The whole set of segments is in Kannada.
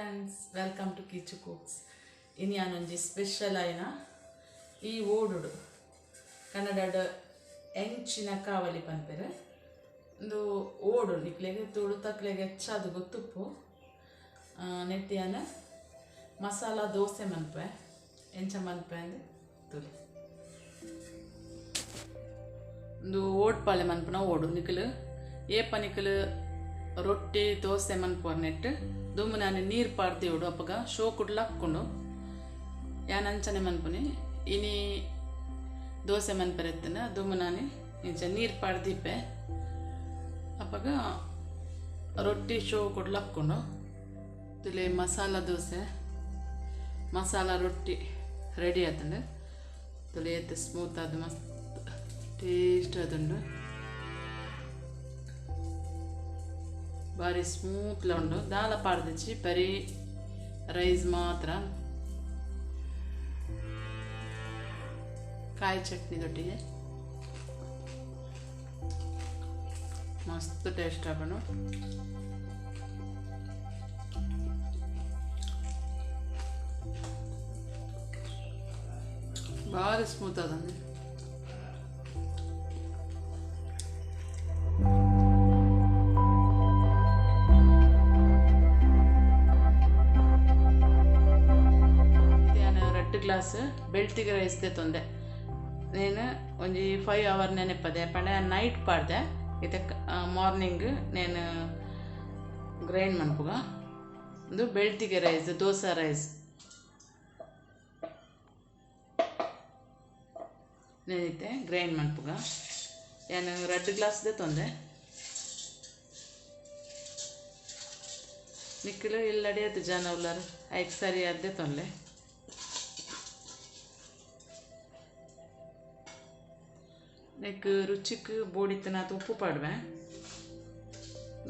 friends, welcome to KICHUCOOKS. Ini anonji special aina ee odudu kannadada ಎಂಚಿನ ಕಾವಲಿ ಪನ್ಪೆರೆ ಒಂದು ಓಡು ನಿಕ್ಲೆಗೆ ತುಳು ತಕ್ಲೆಗೆ ಹೆಚ್ಚಾದು ಗೊತ್ತುಪ್ಪು ನೆಟ್ಟಿಯಾನ ಮಸಾಲ ದೋಸೆ ಮನ್ಪೆ ಎಂಚ ಮನ್ಪೆ ಅಂದರೆ ತುಳಿ ಒಂದು ಓಡ್ ಪಾಳೆ ಮನ್ಪನ ಓಡು ನಿಕ್ಕಲು ಏಪ ನಿಕ್ಕಲು ರೊಟ್ಟಿ ದೋಸೆ ಮನ್ಪೋರ್ ನೆಟ್ಟು ದುಮ್ಮು ನಾನು ನೀರು ಪಾಡ್ದಿ ಓಡು ಅಪ್ಪಗ ಶೋ ಕುಡ್ಲು ಹಾಕ್ಕೊಂಡು ಯಾನಂಚನೆ ಮನ್ಪುನಿ ಇನಿ ದೋಸೆ ಮನ್ಪರೆತ್ತನ ದುಮ್ಮು ನಾನು ಇಂಚ ನೀರು ಪಾಡ್ದಿಪ್ಪೆ ಅಪ್ಪಗ ರೊಟ್ಟಿ ಶೋ ಕುಡ್ಲು ಹಾಕ್ಕೊಂಡು ತುಲೆ ಮಸಾಲ ದೋಸೆ ಮಸಾಲ ರೊಟ್ಟಿ ರೆಡಿ ಆತಂಡು ತುಲೆ ಎತ್ತು ಸ್ಮೂತ್ ಆದ ಮಸ್ತ್ ಟೇಸ್ಟ್ ಅದುಂಡು ಭಾರಿ ಸ್ಮೂತ್ಲ ಉಂಡು ದಾಲ ಪಾಡ್ದಿಚ್ಚಿ ಬರೀ ರೈಸ್ ಮಾತ್ರ ಕಾಯಿ ಚಟ್ನಿದೊಟ್ಟಿಗೆ ಮಸ್ತ್ ಟೇಸ್ಟ್ ಆಗೋಣ ಭಾರಿ ಸ್ಮೂತ್ ಅದಂದ್ರೆ ಗ್ಲಾಸ್ ಬೆಳ್ತಿಗೆ ರೈಸ್ದೆ ತೊಂದೆ నేను ಒಂಜಿ 5 hour ನೆನೆಪ್ಪದೆ ಪಂಡ ನೈಟ್ ಪಾಡ್ದೆ ಇದಕ್ಕೆ ಮಾರ್ನಿಂಗ್ నేను ಗ್ರೈಂಡ್ ಮನ್ಪುಗ ಒಂದು ಬೆಳ್ತಿಗೆ ರೈಸ್ ದೋಸೆ ರೈಸ್ ನೆನಿತೆ ಗ್ರೈಂಡ್ ಮನ್ಪುಗ ಏನು 2 ಗ್ಲಾಸ್ದೆ ತೊಂದೆ ನಿಕ್ಕಲು ಇಲ್ಲಡಿಯದು ಜನ ಉಳ್ಳಾರು ಐದು ಸರಿ ಅದ್ದೆ ತೊಂದೆ ನೆಕ್ಕು ರುಚಿಗೆ ಬೋಡಿತ್ತನಾತು ಉಪ್ಪು ಪಾಡುವೆ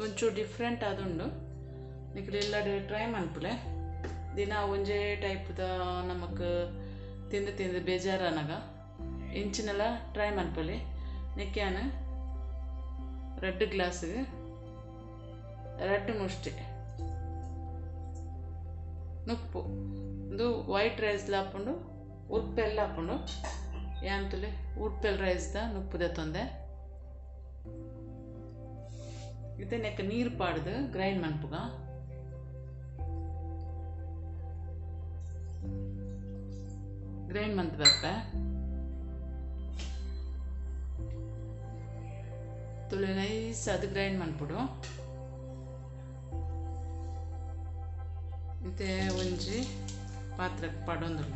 ಒಂಚೂರು ಡಿಫ್ರೆಂಟ್ ಆದುಂಡು ನಿಕ್ಲು ಇಲ್ಲಡೆ ಟ್ರೈ ಮನ್ಪುಲೆ ದಿನ ಒಂಜೇ ಟೈಪ್ದ ನಮಕ್ ತಿಂದು ತಿಂದು ಬೇಜಾರನಾಗ ಇಂಚಿನೆಲ್ಲ ಟ್ರೈ ಮನ್ಪುಲಿ ನೆಕ್ಕ್ಯಾನ 2 ಗ್ಲಾಸ್ಗೆ 2 ಮುಷ್ಟಿ ನುಪ್ಪು ಇದು ವೈಟ್ ರೈಸ್ಲ ಹಾಕ್ಕೊಂಡು ಉಪ್ಪೆಲ್ಲ ಹಾಕ್ಕೊಂಡು ಯಾಂತುಲೆ ಉಪ್ಪೆಲ್ ರೈಸ್ದ ನುಪ್ಪುದೆ ತೊಂದೆ ಇದು ನೆಕ್ಕ ನೀರು ಪಾಡ್ದು ಗ್ರೈಂಡ್ ಮನ್ಪುಗ ಗ್ರೈಂಡ್ ಮನ್ಪೆ ತುಳಿ ನೈಸ್ ಅದು ಗ್ರೈಂಡ್ ಮನ್ಪುಡು ಮತ್ತೆ ಒಂಜಿ ಪಾತ್ರಕ್ಕೆ ಪಡೊಂದುಲ್ಲ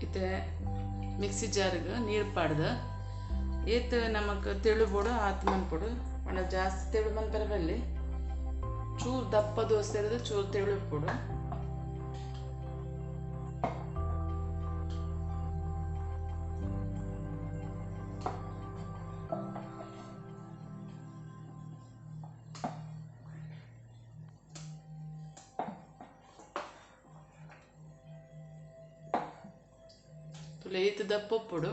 ಇತ್ತೆ ಮಿಕ್ಸಿ ಜಾರಿಗೆ ನೀರು ಪಾಡ್ದು ಏತ್ ನಮಗೆ ತೆಳು ಬೋಡು ಆತು ಮನ್ಪೊಡು ಒಳ್ಳೆ ಜಾಸ್ತಿ ತೆಳು ಮನ್ಪರಬಲ್ಲಿ ಚೂರು ದಪ್ಪ ದೋಸೆ ಇರೋದು ಚೂರು ತೆಳು ಕೊಡು ತುಲೇತು ದಪ್ಪ ಉಪ್ಪುಡು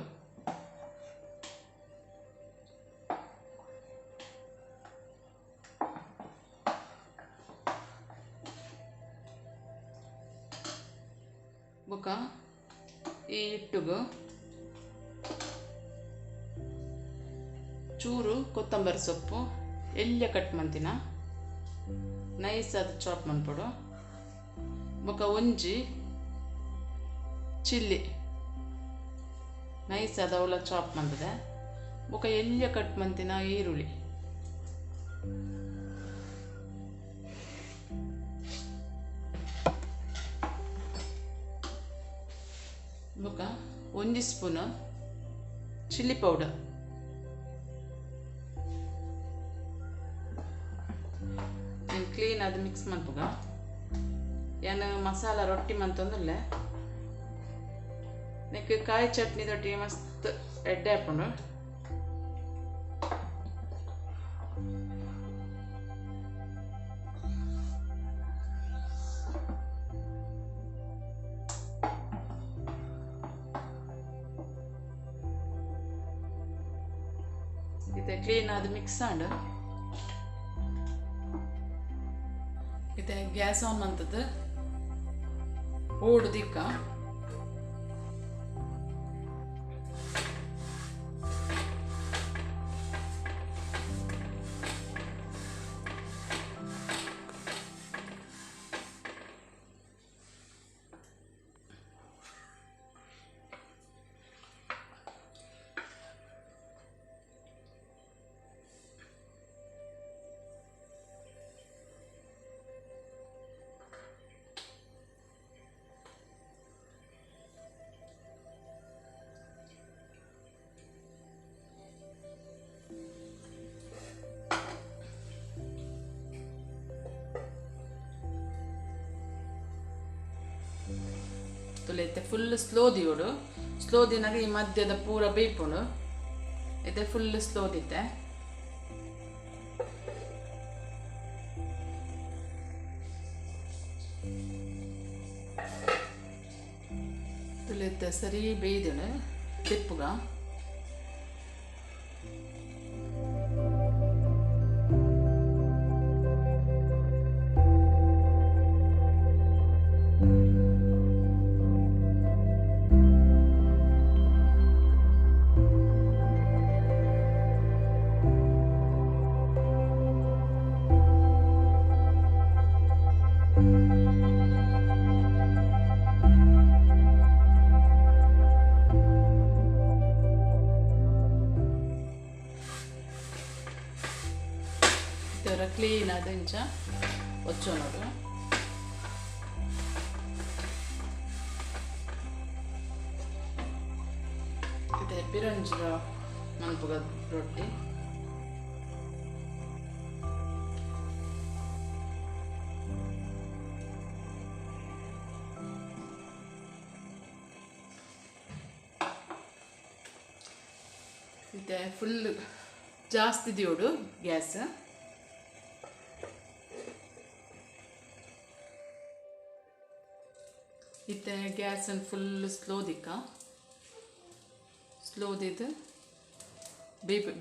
ಬೊಕ ಈ ಹಿಟ್ಟುಗು ಚೂರು ಕೊತ್ತಂಬರಿ ಸೊಪ್ಪು ಎಲ್ಯ ಕಟ್ ಮಂತಿನ ನೈಸ್ ಅದು ಚಾಪ್ ಮನ್ಪೊಡು ಬೊಕ ಒಂಜಿ ಚಿಲ್ಲಿ ನೈಸ್ ಅದು ಅವಳ ಚಾಪ್ ಮಂತದೆ ಬೊಕ ಎಲ್ಯ ಕಟ್ ಮಂತಿನ ಈರುಳ್ಳಿ ಬೊಕ ಒಂಜಿ ಸ್ಪೂನ್ ಚಿಲ್ಲಿ ಪೌಡರ್ ಕ್ಲೀನ್ ಅದು ಮಿಕ್ಸ್ ಮನ್ಪುಗ ಏನು ಮಸಾಲ ರೊಟ್ಟಿ ಮಂತಂದ್ರೆ ನೆಕ್ ಕಾಯಿ ಚಟ್ನಿ ದೊಟ್ಟಿಗೆ ಮಸ್ತ್ ಎಡ್ಡೆ ಹಾಕೊಂಡು ಇದು ಕ್ಲೀನ್ ಆದ ಮಿಕ್ಸ್ ಆಂಡ್ ಇದು ಗ್ಯಾಸ್ ಆನ್ ಅಂತದ್ದು ಓಡು ದಿಕ್ಕ ತುಲೈತೆ ಫುಲ್ ಸ್ಲೋ ದಿಯೋಡು ಸ್ಲೋ ದಿನಾಗ ಈ ಮಧ್ಯದ ಪೂರ ಬೇಯ್ಪುಂಡು ಇದೆ ಫುಲ್ ಸ್ಲೋ ದಿತ್ತೆ ತುಲೈತೆ ಸರಿ ಬೇಯ್ದಳು ತಿಪ್ಪುಗ ಕ್ಲೀನ್ ಆದ ಇಂಚ ಒಚ್ಚೋನದು ಇದೆ ಪಿರಂಜರ ಮನ್ಪುಗ ರೊಟ್ಟಿ ಇದೆ ಫುಲ್ ಜಾಸ್ತಿ ದಿಯೋಡು ಗ್ಯಾಸ್ ಇತ್ತೆ ಗ್ಯಾಸನ್ನು ಫುಲ್ ಸ್ಲೋ ದಿಕ್ಕ ಸ್ಲೋ ದಿದ್ದು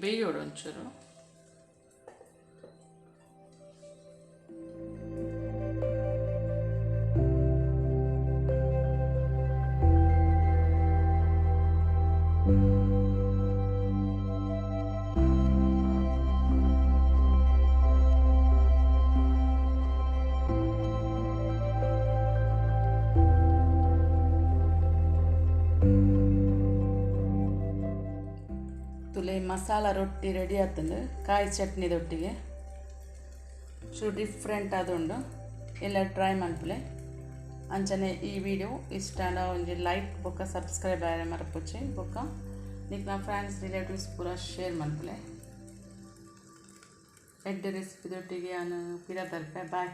ಬೇಯೋಡು ಒಂಚೂರು ತುಲೆ ಮಸಾಲ ರೊಟ್ಟಿ ರೆಡಿ ಆತಂದು ಕಾಯಿ ಚಟ್ನಿದೊಟ್ಟಿಗೆ ಶು ಡಿಫ್ರೆಂಟ್ ಆದುಂಡು ಎಲ್ಲ ಟ್ರೈ ಮನ್ಪುಲೆ ಅಂಚನೆ ಈ ವಿಡಿಯೋ ಇಷ್ಟ ಒಂಜಿ ಲೈಕ್ ಬೊಕ್ಕ ಸಬ್ಸ್ಕ್ರೈಬ್ ಆಯ್ರೆ ಮರಪುಚ್ಚಿ ಬೊಕ್ಕ ನಿಕ್ ನಾ ಫ್ರೆಂಡ್ಸ್ ರಿಲೇಟಿವ್ಸ್ ಪೂರ ಶೇರ್ ಮನ್ಪುಲೆ ಎಡ್ಡೆ ರೆಸಿಪಿದೊಟ್ಟಿಗೆ ನಾನು ಪಿರ ತರ್ಪೆ ಬಾಯ್.